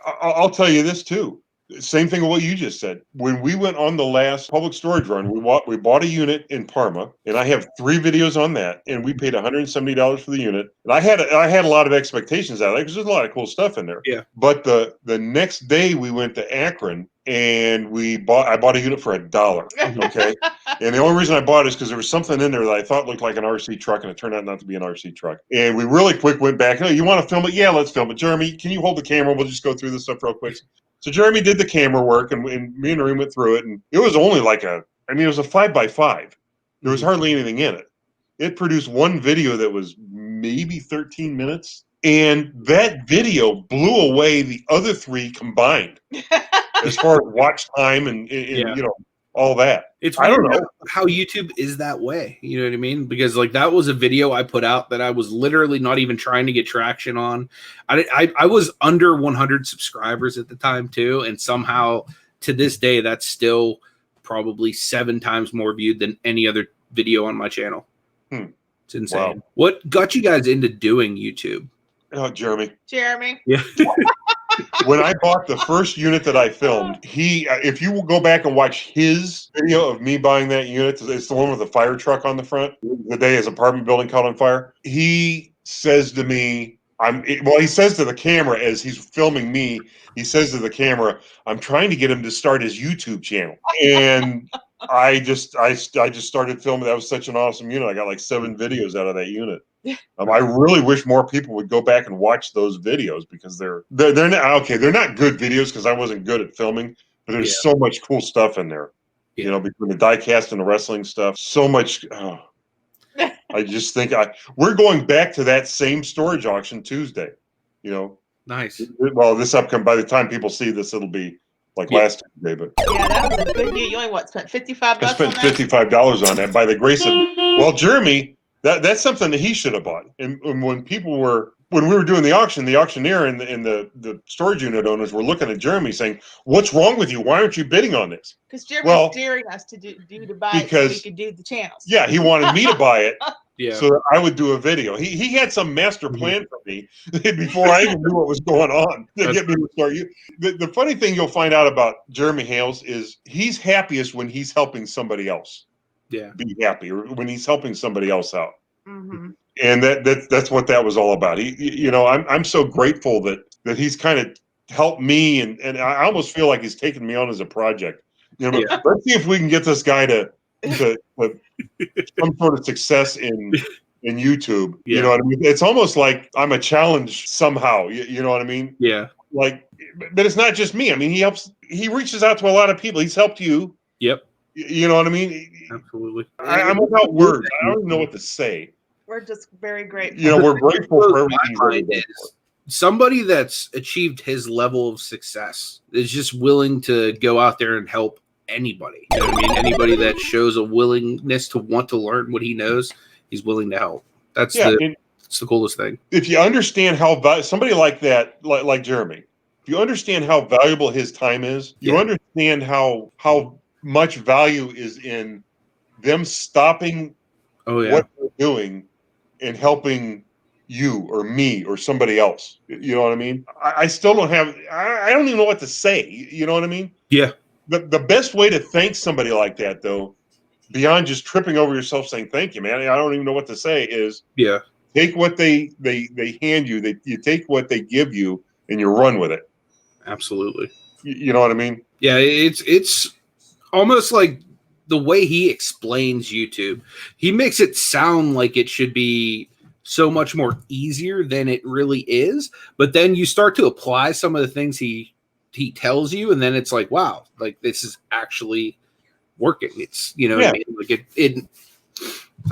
I'll tell you this too. Same thing with what you just said. When we went on the last public storage run, we bought a unit in Parma, and I have 3 videos on that, and we paid $170 for the unit. And I had a lot of expectations out of it because there's a lot of cool stuff in there. Yeah. But the next day we went to Akron, and I bought a unit for $1. Okay. And the only reason I bought it is because there was something in there that I thought looked like an RC truck, and it turned out not to be an RC truck. And we really quick went back. You want to film it? Yeah, let's film it. Jeremy, can you hold the camera? We'll just go through this stuff real quick. So Jeremy did the camera work, and me and Noreen went through it, and it was only like it was a 5x5. There was hardly anything in it. It produced one video that was maybe 13 minutes, and that video blew away the other 3 combined as far as watch time and all that. It's I don't know how YouTube is that way. You know what I mean? Because like that was a video I put out that I was literally not even trying to get traction on. I was under 100 subscribers at the time too, and somehow to this day that's still probably 7 times more viewed than any other video on my channel. It's insane. Wow. What got you guys into doing YouTube? Oh, Jeremy. Yeah. When I bought the first unit that I filmed, if you will go back and watch his video of me buying that unit, it's the one with the fire truck on the front, the day his apartment building caught on fire. He says to me, he says to the camera as he's filming me, he says to the camera, I'm trying to get him to start his YouTube channel. And I just started filming. That was such an awesome unit. I got like 7 videos out of that unit. I really wish more people would go back and watch those videos because they're not okay. They're not good videos because I wasn't good at filming, but there's so much cool stuff in there. Yeah. Between the die cast and the wrestling stuff, so much. I just think we're going back to that same storage auction Tuesday. Nice. Well, by the time people see this, it'll be like last Tuesday. But that was a good deal. You only spent $55? I spent $55 on that by the grace of Jeremy. That's something that he should have bought. And when we were doing the auction, the auctioneer and the storage unit owners were looking at Jeremy saying, "What's wrong with you? Why aren't you bidding on this?" Because Jeremy was daring us to buy it so we could do the channels. Yeah, he wanted me to buy it. Yeah. So that I would do a video. He had some master plan for me before I even knew what was going on to get me to start. The funny thing you'll find out about Jeremy Hales is he's happiest when he's helping somebody else. Yeah. Be happy, or when he's helping somebody else out. Mm-hmm. And that's what that was all about. I'm so grateful that he's kind of help me, and I almost feel like he's taking me on as a project. You know, let's see if we can get this guy to some sort of success in YouTube. Yeah. You know what I mean? It's almost like I'm a challenge somehow. You know what I mean? Yeah. Like, but it's not just me. I mean, he reaches out to a lot of people. He's helped you. Yep. You know what I mean? Absolutely. I'm without words. I don't even know what to say. We're just very grateful. You know, we're grateful for everything. Somebody that's achieved his level of success is just willing to go out there and help anybody. You know what I mean? Anybody that shows a willingness to want to learn what he knows, he's willing to help. That's the coolest thing. If you understand how somebody like that, like Jeremy, if you understand how valuable his time is, you understand how much value is in them stopping what they're doing and helping you or me or somebody else. You know what I mean? I still don't have, I don't even know what to say. You know what I mean? Yeah. The best way to thank somebody like that, though, beyond just tripping over yourself saying thank you, man, I don't even know what to say, is take what they hand you, you take what they give you and you run with it. Absolutely. You know what I mean? Yeah, it's almost like the way he explains YouTube. He makes it sound like it should be so much more easier than it really is, but then you start to apply some of the things he tells you, and then it's like, wow, like this is actually working. It's, you know what I mean? Like it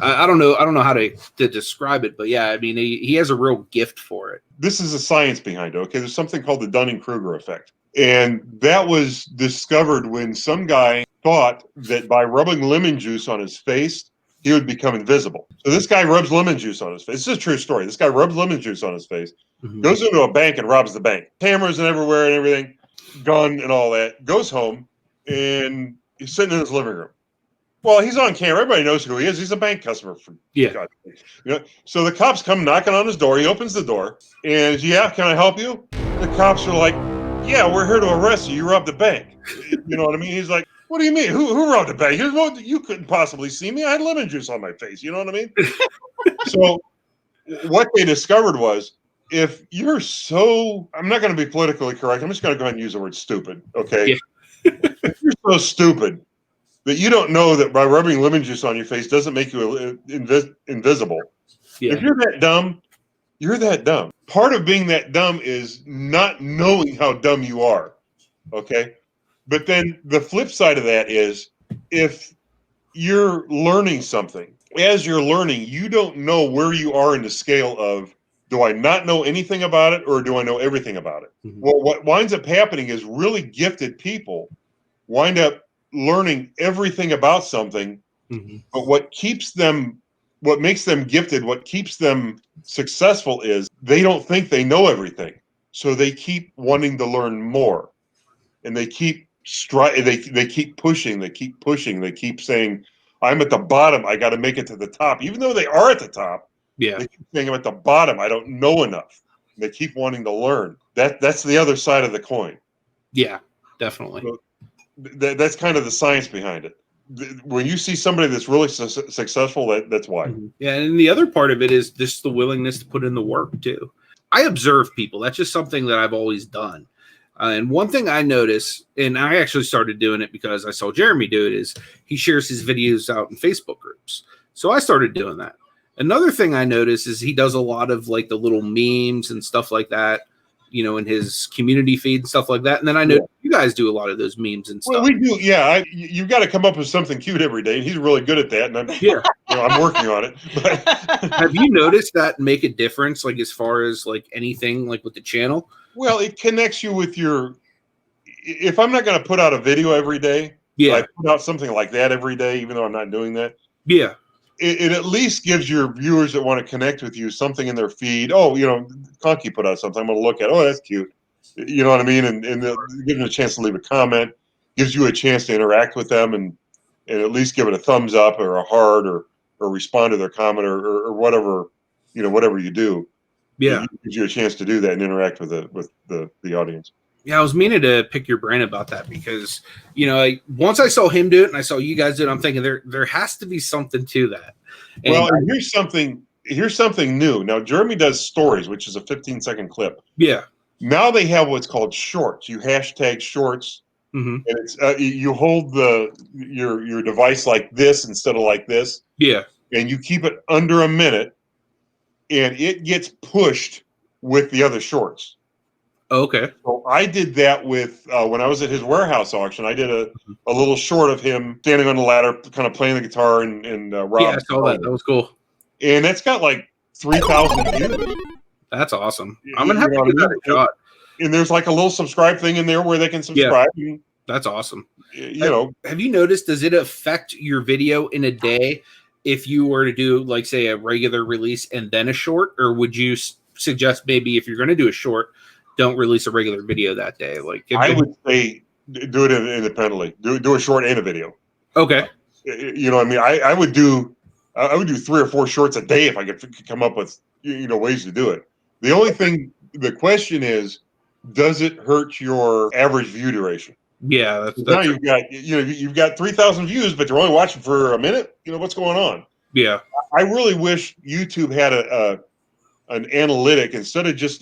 I don't know how to describe it, but yeah, I mean, he has a real gift for it. This is a science behind it. Okay, there's something called the Dunning-Kruger effect, and that was discovered when some guy thought that by rubbing lemon juice on his face, he would become invisible. So this guy rubs lemon juice on his face. This is a true story. This guy rubs lemon juice on his face, goes into a bank and robs the bank. Cameras and everywhere and everything, gun and all that. Goes home and he's sitting in his living room. Well, he's on camera. Everybody knows who he is. He's a bank customer. God. You know, so the cops come knocking on his door. He opens the door and, can I help you? The cops are like, yeah, we're here to arrest you. You robbed the bank. You know what I mean? He's like, what do you mean? Who robbed the bank? You couldn't possibly see me. I had lemon juice on my face. You know what I mean? So what they discovered was, if you're I'm not going to be politically correct. I'm just going to go ahead and use the word stupid. Okay. Yeah. If you're so stupid that you don't know that by rubbing lemon juice on your face doesn't make you invisible. Yeah. If you're that dumb, you're that dumb. Part of being that dumb is not knowing how dumb you are. Okay. But then the flip side of that is, if you're learning something, as you're learning, you don't know where you are in the scale of, do I not know anything about it or do I know everything about it? Well, what winds up happening is really gifted people wind up learning everything about something, but what makes them gifted, what keeps them successful is they don't think they know everything. So they keep wanting to learn more, and they keep they keep pushing, they keep saying, I'm at the bottom, I got to make it to the top, even though they are at the top. They keep saying, I'm at the bottom, I don't know enough. And they keep wanting to learn. That's the other side of the coin. Yeah, definitely. So that's kind of the science behind it. When you see somebody that's really successful, that's why. Yeah, and the other part of it is just the willingness to put in the work too. I observe people. That's just something that I've always done. And one thing I notice, and I actually started doing it because I saw Jeremy do it, is he shares his videos out in Facebook groups. So I started doing that. Another thing I notice is he does a lot of like the little memes and stuff like that, you know, in his community feed and stuff like that. And then I know you guys do a lot of those memes and stuff. Well, we do. Yeah. You've got to come up with something cute every day. And he's really good at that. And I'm working on it. But have you noticed that make a difference, like as far as like anything like with the channel? Well, it connects you with if I'm not going to put out a video every day, I put out something like that every day, even though I'm not doing that. Yeah. It at least gives your viewers that want to connect with you something in their feed. Oh, Conky put out something I'm going to look at. Oh, that's cute. You know what I mean? And give them a chance to leave a comment, gives you a chance to interact with them and at least give it a thumbs up or a heart or respond to their comment or whatever, whatever you do. Yeah. It gives you a chance to do that and interact with the audience. Yeah, I was meaning to pick your brain about that because, once I saw him do it and I saw you guys do it, I'm thinking there has to be something to that. And well, here's something new. Now, Jeremy does stories, which is a 15-second clip. Yeah. Now they have what's called shorts. You hashtag shorts, and it's you hold your device like this instead of like this. Yeah. And you keep it under a minute, and it gets pushed with the other shorts. Okay. So I did that with when I was at his warehouse auction. I did a little short of him standing on the ladder, kind of playing the guitar, and Rob. Yeah, I saw that. That was cool. And that's got like 3,000 views. That's awesome. I'm gonna have to give that a shot. And there's like a little subscribe thing in there where they can subscribe. Yeah, that's awesome. Have you noticed? Does it affect your video in a day if you were to do, like, say, a regular release and then a short, or would you suggest maybe if you're going to do a short, don't release a regular video that day? Like, I would say do it independently. Do a short and a video. Okay. You know what I mean? I would do 3 or 4 shorts a day if I could come up with ways to do it. The only thing, the question is, does it hurt your average view duration? Yeah, that's now you've got 3,000 views, but they're only watching for a minute. What's going on? Yeah, I really wish YouTube had an analytic instead of just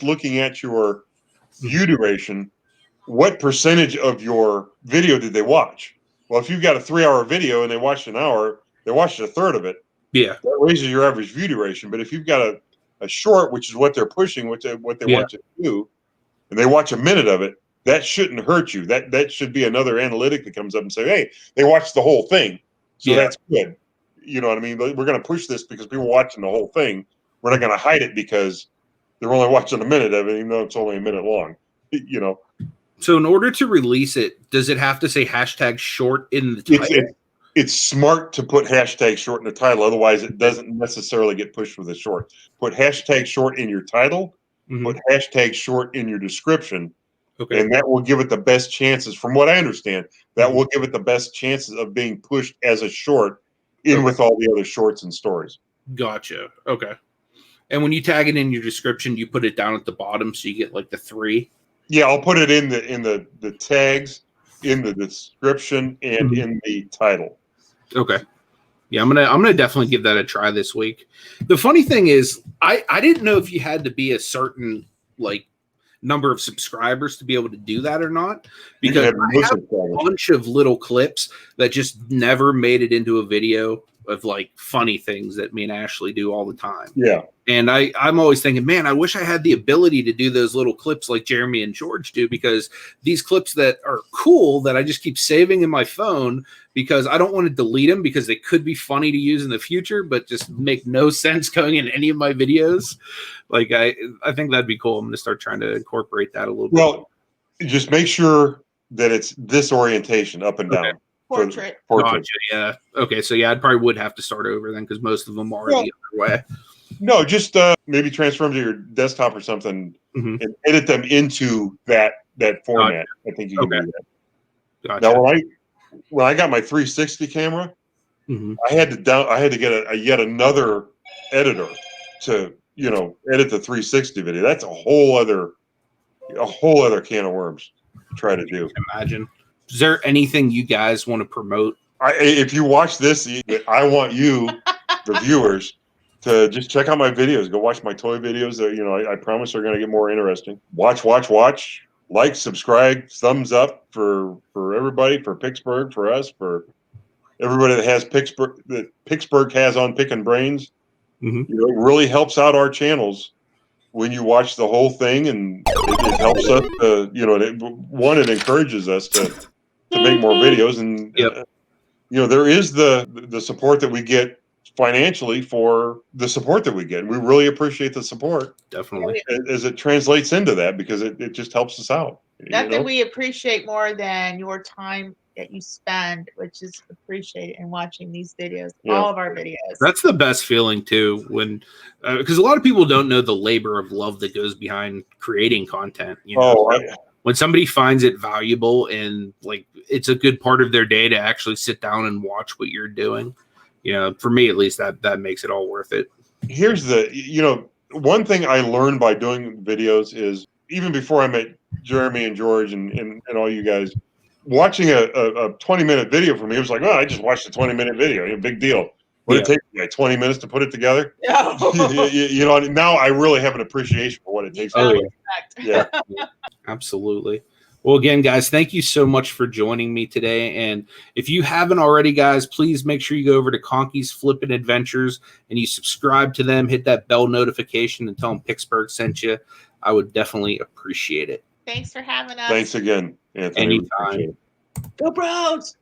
looking at your view duration. What percentage of your video did they watch? Well, if you've got a 3-hour video and they watched an hour, they watched a third of it. Yeah, that raises your average view duration. But if you've got a short, which is what they're pushing, what they want to do, and they watch a minute of it, that shouldn't hurt you. That should be another analytic that comes up and say, hey, they watched the whole thing, so that's good. You know what I mean? But we're going to push this because people are watching the whole thing. We're not going to hide it because they're only watching a minute of it, even though it's only a minute long. So in order to release it, does it have to say hashtag short in the title? It's smart to put hashtag short in the title. Otherwise, it doesn't necessarily get pushed with a short. Put hashtag short in your title. Put hashtag short in your description. Okay. And that will give it the best chances, from what I understand, that will give it the best chances of being pushed as a short in with all the other shorts and stories. Gotcha. Okay. And when you tag it in your description, you put it down at the bottom so you get like the 3. Yeah, I'll put it in the tags, in the description, and in the title. Okay. Yeah, I'm gonna definitely give that a try this week. The funny thing is, I didn't know if you had to be a certain like number of subscribers to be able to do that or not, because I have a bunch of little clips that just never made it into a video of like funny things that me and Ashley do all the time. Yeah. And I'm always thinking, man, I wish I had the ability to do those little clips like Jeremy and George do, because these clips that are cool that I just keep saving in my phone because I don't want to delete them because they could be funny to use in the future, but just make no sense going in any of my videos. Like, I think that'd be cool. I'm going to start trying to incorporate that a little bit. Well, just make sure that it's this orientation, up and down. Portrait. Gotcha, yeah. Okay, so yeah, I probably would have to start over then because most of them are the other way. No, just maybe transfer them to your desktop or something and edit them into that format. Gotcha. I think you can do that. Gotcha. Now, when I got my 360 camera, I had to get yet another editor to edit the 360 video. That's a whole other can of worms to try to do. Imagine. Is there anything you guys want to promote? If you watch this, I want you, the viewers, to just check out my videos. Go watch my toy videos. I promise they're going to get more interesting. Watch. Like, subscribe, thumbs up for everybody, for Picksburgh, for us, for everybody that has Picksburgh has on Pickin Brains. It really helps out our channels when you watch the whole thing, and it helps us to, it encourages us to make more videos, and there is the support that we get financially for the support that we get. We really appreciate the support. Definitely. As it translates into that, because it just helps us out. Nothing we appreciate more than your time that you spend, which is appreciated in watching these videos, all of our videos. That's the best feeling too, when because a lot of people don't know the labor of love that goes behind creating content. When somebody finds it valuable and like it's a good part of their day to actually sit down and watch what you're doing, for me at least, that makes it all worth it. Here's one thing I learned by doing videos is, even before I met Jeremy and George and all you guys, watching a 20-minute video for me, it was like, oh, I just watched a 20-minute video, big deal. What did it take you, like 20 minutes to put it together? No. You know, now I really have an appreciation for what it takes. Oh, Yeah. Absolutely. Well, again, guys, thank you so much for joining me today. And if you haven't already, guys, please make sure you go over to Conky's Flippin' Adventures and you subscribe to them, hit that bell notification, and tell them Picksburgh sent you. I would definitely appreciate it. Thanks for having us. Thanks again, Anthony. Anytime. Go Browns!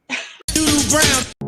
Brown.